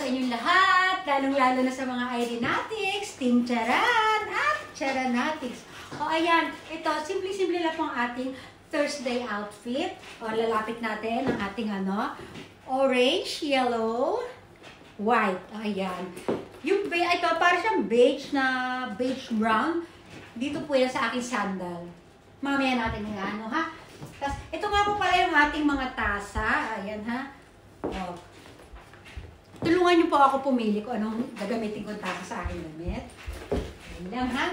inyong lahat, lalong-lalo na sa mga Irenatics, Team Charan at Charanatics. O ayan, ito, simple-simple lang po ang ating Thursday outfit. O lalapit natin ang ating orange, yellow, white. Ayan. Yung ito, para siyang beige na beige brown. Dito po yan sa aking sandal. Mamaya natin yung ha. Tapos, ito nga po pala yung ating mga tasa. Ayan, ha. O. Tulungan niyo po ako pumili kung anong gagamitin kong tasa sa aking damit. Ayan lang, ha.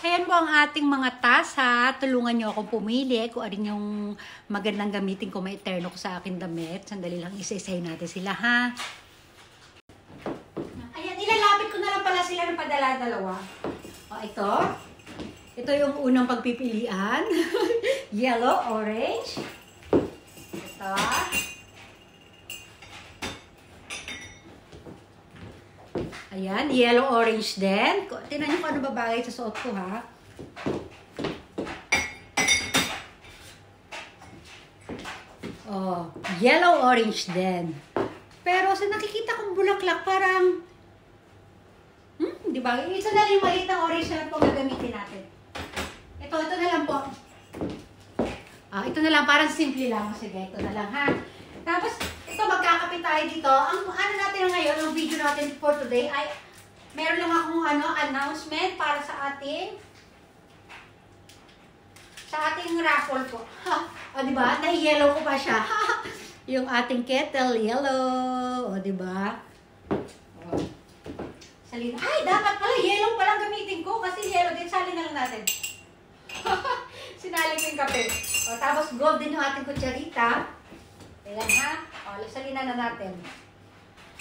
Ayan po ang ating mga tasa. Tulungan niyo akong pumili kung ano yung magandang gamitin ko, ma-eterno ko sa aking damit. Sandali lang, isa-isahin natin sila, ha. Ayan, ilalapit ko na lang pala sila ng padala-dalawa. O, ito. Ito yung unang pagpipilian. Yellow, orange. Ito. Ayan, yellow, orange din. Tingnan niyo kung ano babagay sa suot ko, ha. Oh, yellow, orange din. Pero sa nakikita kong bulaklak, parang di ba? Isa na lang yung maliit na orange na lang po gagamitin natin. Ito na lang po. Ito na lang, parang simple lang. Sige, ito na lang, ha. Tapos, ito, magkakapit tayo dito. Ang ano natin ngayon, ang video natin for today ay meron lang akong announcement para sa ating raffle po. O, diba? Na-yellow ko pa siya. Yung ating kettle, yellow. O, diba? O. Salin. Ay, dapat pala yellow palang gamitin ko kasi yellow din. Salin na lang natin. Sinali ko yung kape. O, tapos gold din yung ating kutsarita. Ayan, ha? O, salina na natin.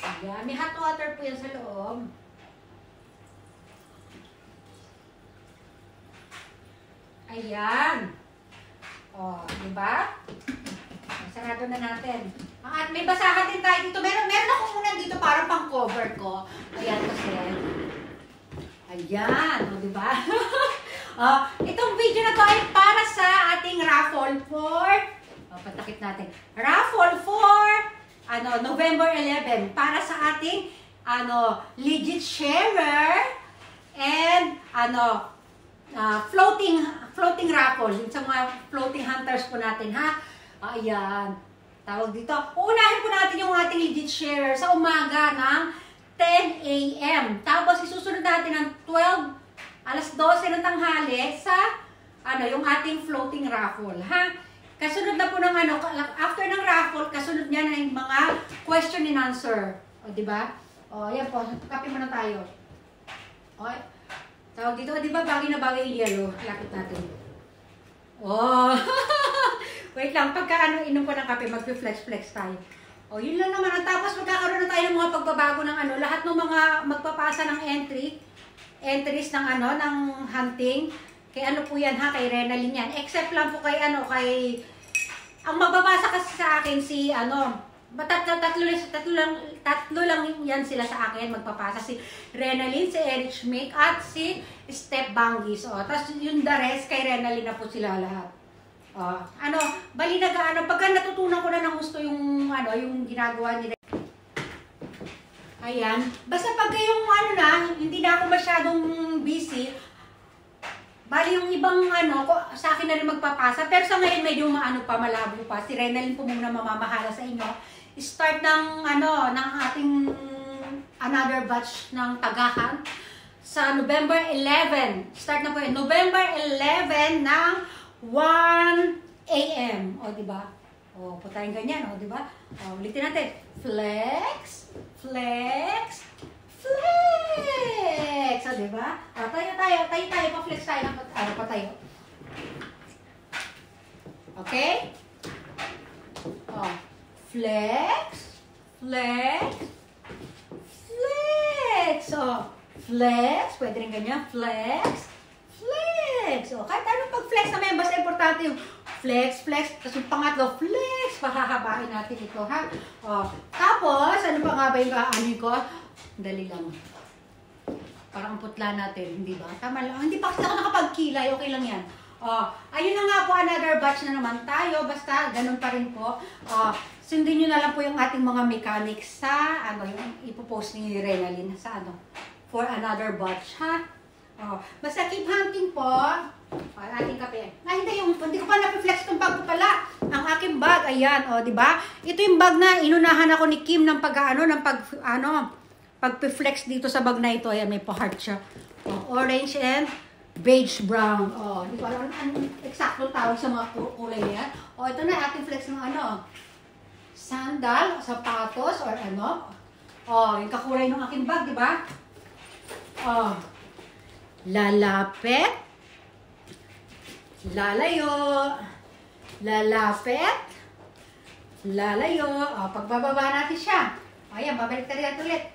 Ayan. May hot water po yan sa loob. Ayan. O, diba? Sarado na natin. At may basahan din tayo dito. Meron ako muna dito parang pang cover ko. Ayan kasi. Ayan. O, diba? Itong video na to ay para sa ating raffle for patakip natin. Raffle for November 11 para sa ating legit sharer and floating raffle sa mga floating hunters po natin, ha. Ayan. Tawag dito. Uunahin po natin yung ating legit sharer sa umaga ng 10 AM. Tapos isusunod natin ng alas 12 ng tanghali sa yung ating floating raffle, ha. Kasunod na po ng after ng raffle, kasunod niya na yung mga question and answer. O, diba? O, ayan po. Kape muna tayo. Okay. Tawag dito, diba bagay na bagay yung yellow? Lapit natin. Oh. Wait lang. Pagka inom ko ng kape, mag-flex tayo. O, yun lang naman. Tapos magkakaroon na tayo ng mga pagbabago ng lahat ng mga magpapasa ng entries ng ng hunting. Kay po yan, ha, kay Renalyn yan. Except lang po kay ang magbabasa kasi sa akin si tatlo lang yan sila sa akin magpapasa, si Renalyn, si Erich Make at si Steph Bangis. Tapos yung the rest kay Renalyn na po sila lahat. Bali pagka natutunan ko na ng gusto yung ginagawa nila. Ayan. Basta pagka yung hindi na ako masyadong busy, bali yung ibang sa akin na rin magpapasa. Pero sa ngayon medyo malabo pa. Si Renalyn po muna mamamahala sa inyo. Start ng ating another batch ng tagahan sa November 11. Start na po yun. November 11 ng 1 AM. O, diba? O, putayin ganyan. O, diba? O, ulitin natin. Flex. Flex. Flex! O, diba? O, tayo. Pa-flex tayo ng pa tayo. Okay? O, flex. Flex. Flex! O, flex. Pwede rin ganyan. Flex. Flex! O, kahit anong pag-flex naman, basta importante yung flex. Tapos yung pangatlo, flex. Pahahabain natin ito, ha? O, tapos, ano pa nga ba yung aanin ko? Dali lang. Parang putla natin, hindi ba? Tama lang. Hindi pa kasi ako nakapagkilay. Okay lang yan. Ayun na nga po, another batch na naman tayo. Basta, ganun pa rin po. sundin nyo na lang po yung ating mga mechanics sa, ano, yung ipopost ni Renalyn sa, ano, for another batch, ha? Oh, basta keep hunting po. Oh, ating kape. Ay, hindi ko pa na-flex itong bag ko pala. Ang aking bag, ayan, oh, di ba? Ito yung bag na inunahan ako ni Kim ng pag-flex dito sa bag na ito. Ayan, may pa-heart siya. Oh, orange and beige brown. Oh, di ko alam anong eksaktong tawag sa mga kulay niya. Oh, ito na ating flex ng ano, sandal, sapatos, or ano. Oh, yung kakulay ng aking bag, di ba? Oh, lalapit, lalayo, lalapit, lalayo. O, pagbababa natin siya. O, ayan, babalik tayo ulit.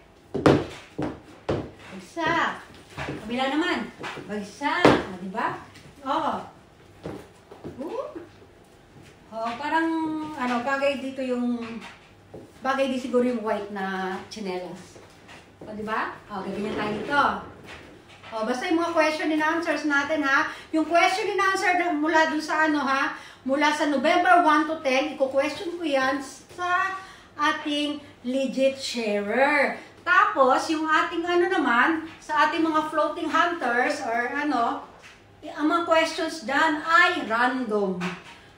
Bagsak. Kabila naman. Bagsak. O, diba? O. O, parang, ano, bagay dito yung, bagay di siguro yung white na tsinelas. O, diba? O, gaganyan tayo dito. O, basta yung mga question and answers natin, ha? Yung question and answer mula dun sa ano, ha? Mula sa November 1 to 10, iko-question ko yan sa ating legit sharer. Tapos, yung ating ano naman, sa ating mga floating hunters, or ano, ang mga questions dyan ay random.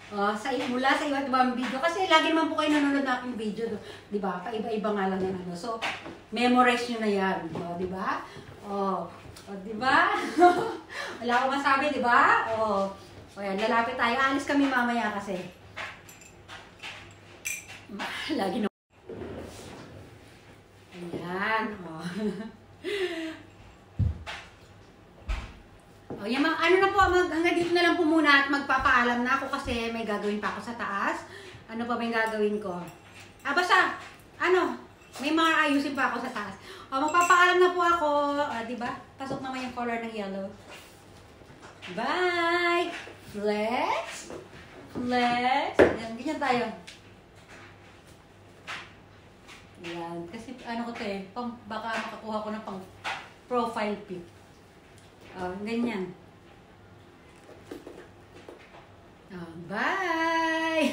Mula sa iba't ibang video. Kasi lagi naman po kayo nanonood ng aking video, di ba? Paiba-iba nga lang yan, ano. So, memorize nyo na yan, di ba? O, di ba? Wala akong masabi, di ba? O yan, lalapit tayo. Alis kami mamaya kasi. Lagi na. Ayan. O. O yan, ano na po, hanggang dito na lang po muna at magpapaalam na ako kasi may gagawin pa ako sa taas. Ano pa ba yung gagawin ko? Basta, ano, may mga ayusin pa ako sa taas. O, magpapaalam na po ako. Di ba? Pasok naman yung color ng yellow. Bye! Flex! Flex! Ayan, ganyan tayo. Ayan. Kasi ano ko to eh, baka makakuha ko ng pang profile pic. Ganyan. Bye!